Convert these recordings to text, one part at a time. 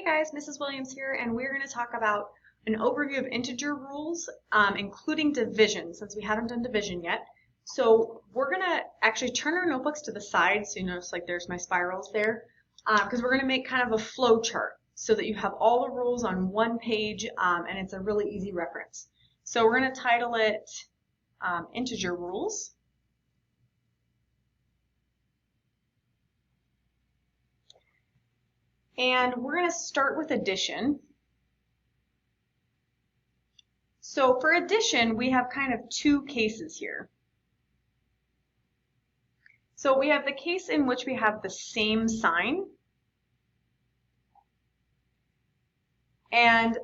Hey guys, Mrs. Williams here, and we're going to talk about an overview of integer rules, including division, since we haven't done division yet. So we're going to actually turn our notebooks to the side, so you notice like there's my spirals there, because we're going to make kind of a flow chart so that you have all the rules on one page, and it's a really easy reference. So we're going to title it Integer Rules. And we're going to start with addition. So for addition, we have kind of two cases here. So we have the case in which we have the same sign. And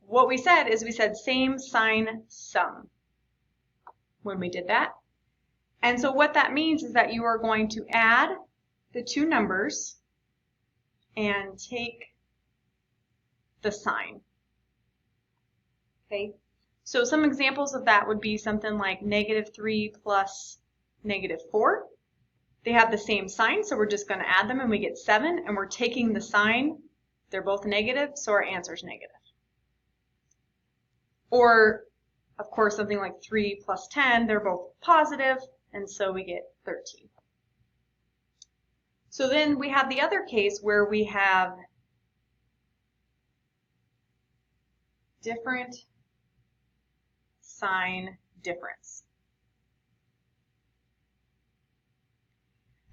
what we said is we said same sign sum when we did that. And so what that means is that you are going to add the two numbers and take the sign. Okay, so some examples of that would be something like -3 plus -4. They have the same sign, so we're just going to add them and we get 7, and we're taking the sign. They're both negative, so our answer is negative. Or, of course, something like 3 plus 10, they're both positive, and so we get 13. So then we have the other case where we have different sign difference.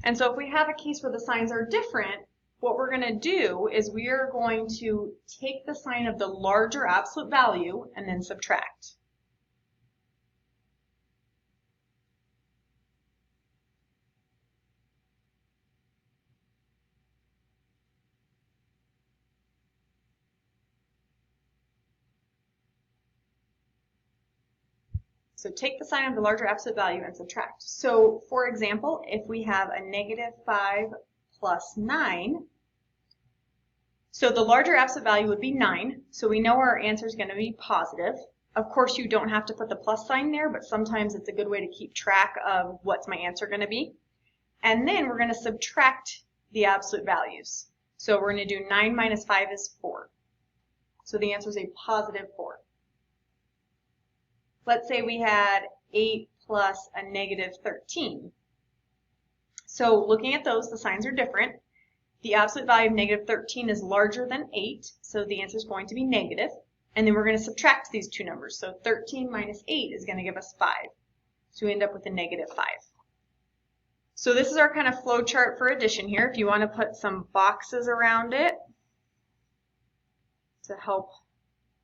And so if we have a case where the signs are different, what we're going to do is we are going to take the sign of the larger absolute value and then subtract. So take the sign of the larger absolute value and subtract. So for example, if we have a -5 plus 9, so the larger absolute value would be 9, so we know our answer is going to be positive. Of course, you don't have to put the plus sign there, but sometimes it's a good way to keep track of what's my answer going to be. And then we're going to subtract the absolute values. So we're going to do 9 minus 5 is 4. So the answer is a positive 4. Let's say we had 8 plus a -13. So looking at those, the signs are different. The absolute value of -13 is larger than 8, so the answer is going to be negative. And then we're going to subtract these two numbers. So 13 minus 8 is going to give us 5. So we end up with a -5. So this is our kind of flow chart for addition here. If you want to put some boxes around it to help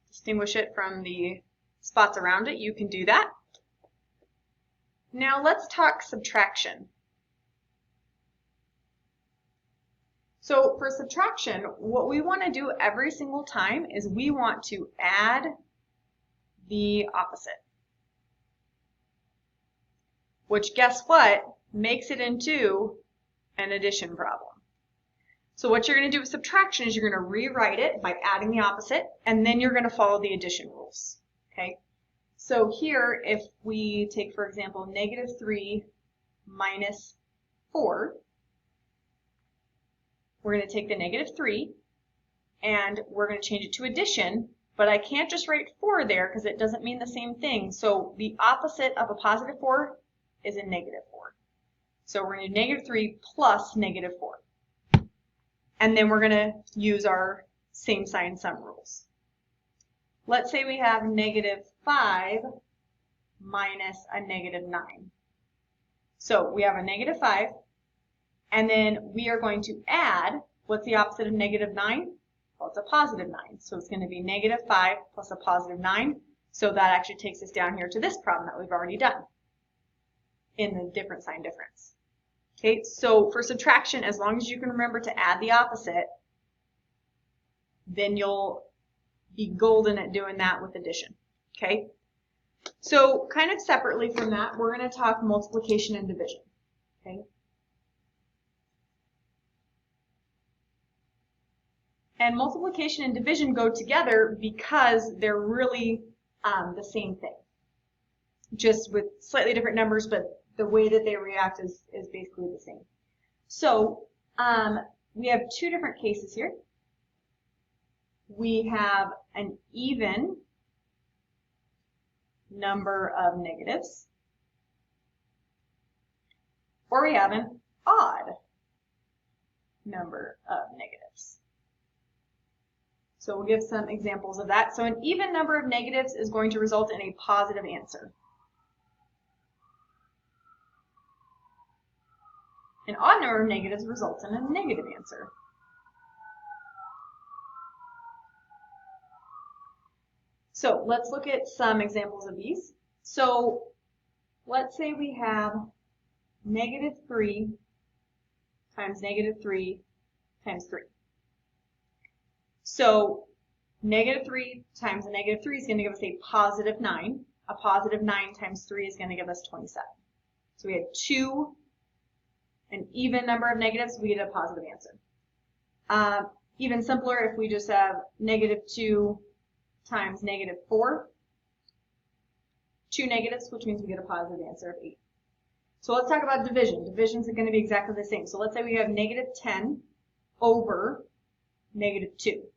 distinguish it from the spots around it, you can do that. Now let's talk subtraction. So for subtraction, what we want to do every single time is we want to add the opposite, which, guess what, makes it into an addition problem. So what you're going to do with subtraction is you're going to rewrite it by adding the opposite, and then you're going to follow the addition rules. Okay, so here if we take, for example, -3 minus 4, we're going to take the -3 and we're going to change it to addition, but I can't just write 4 there because it doesn't mean the same thing. So the opposite of a positive 4 is a -4. So we're going to do -3 plus -4. And then we're going to use our same sign sum rules. Let's say we have -5 minus a -9. So we have a -5, and then we are going to add, what's the opposite of -9? Well, it's a positive 9. So it's going to be -5 plus a positive 9. So that actually takes us down here to this problem that we've already done in the different sign difference. Okay, so for subtraction, as long as you can remember to add the opposite, then you'll be golden at doing that with addition. Okay, so kind of separately from that, we're going to talk multiplication and division. Okay, and multiplication and division go together because they're really the same thing, just with slightly different numbers, but the way that they react is basically the same. So we have two different cases here. we have an even number of negatives, or we have an odd number of negatives. So we'll give some examples of that. So an even number of negatives is going to result in a positive answer. An odd number of negatives results in a negative answer. So let's look at some examples of these. So let's say we have -3 times -3 times 3. So -3 times a -3 is going to give us a positive 9. A positive 9 times 3 is going to give us 27. So we had an even number of negatives, we get a positive answer. Even simpler if we just have -2 times -4. 2 negatives, which means we get a positive answer of 8. So let's talk about division. Divisions are going to be exactly the same. So let's say we have -10 over -2.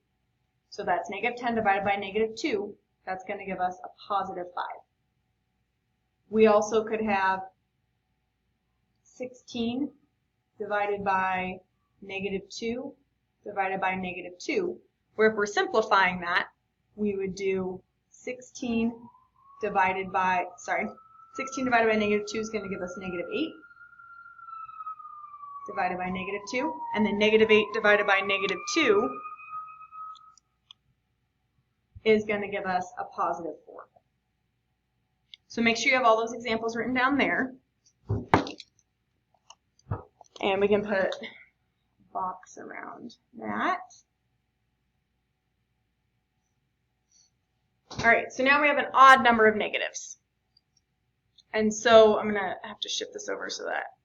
So that's -10 divided by -2. That's going to give us a positive 5. We also could have 16 divided by -2 divided by -2, where if we're simplifying that, we would do 16 divided by -2 is going to give us -8 divided by -2, and then -8 divided by -2 is going to give us a positive 4. So make sure you have all those examples written down there. And we can put a box around that. All right, so now we have an odd number of negatives. And so I'm going to have to shift this over so that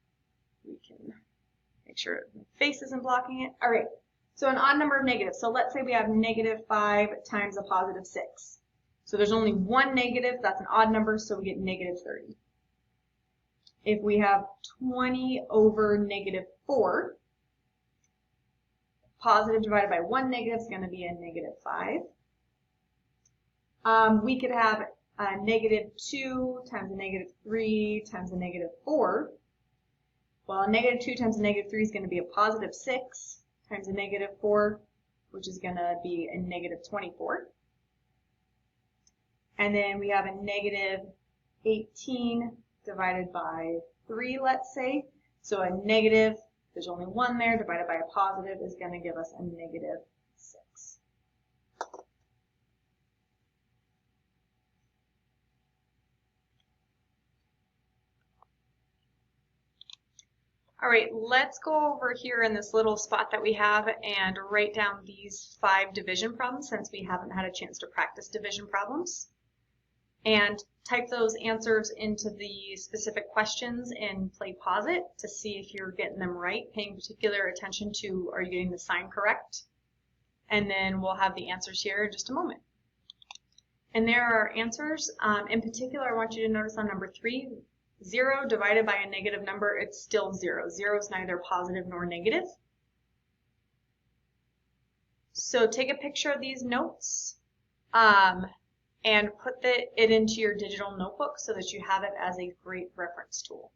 we can make sure the face isn't blocking it. All right, so an odd number of negatives. So let's say we have -5 times a positive 6. So there's only one negative, that's an odd number, so we get -30. If we have 20 over -4, positive divided by one negative is going to be a -5. We could have a -2 times a -3 times a -4. Well, a -2 times a -3 is going to be a positive 6 times a -4, which is going to be a -24. And then we have a -18 divided by 3, let's say. So a negative, there's only one there, divided by a positive is going to give us a -6. All right, let's go over here in this little spot that we have and write down these 5 division problems since we haven't had a chance to practice division problems. And type those answers into the specific questions and play pause it to see if you're getting them right, paying particular attention to are you getting the sign correct. And then we'll have the answers here in just a moment. And there are answers. In particular, I want you to notice on number 3, 0 divided by a negative number, it's still 0. 0 is neither positive nor negative. So take a picture of these notes and put it into your digital notebook so that you have it as a great reference tool.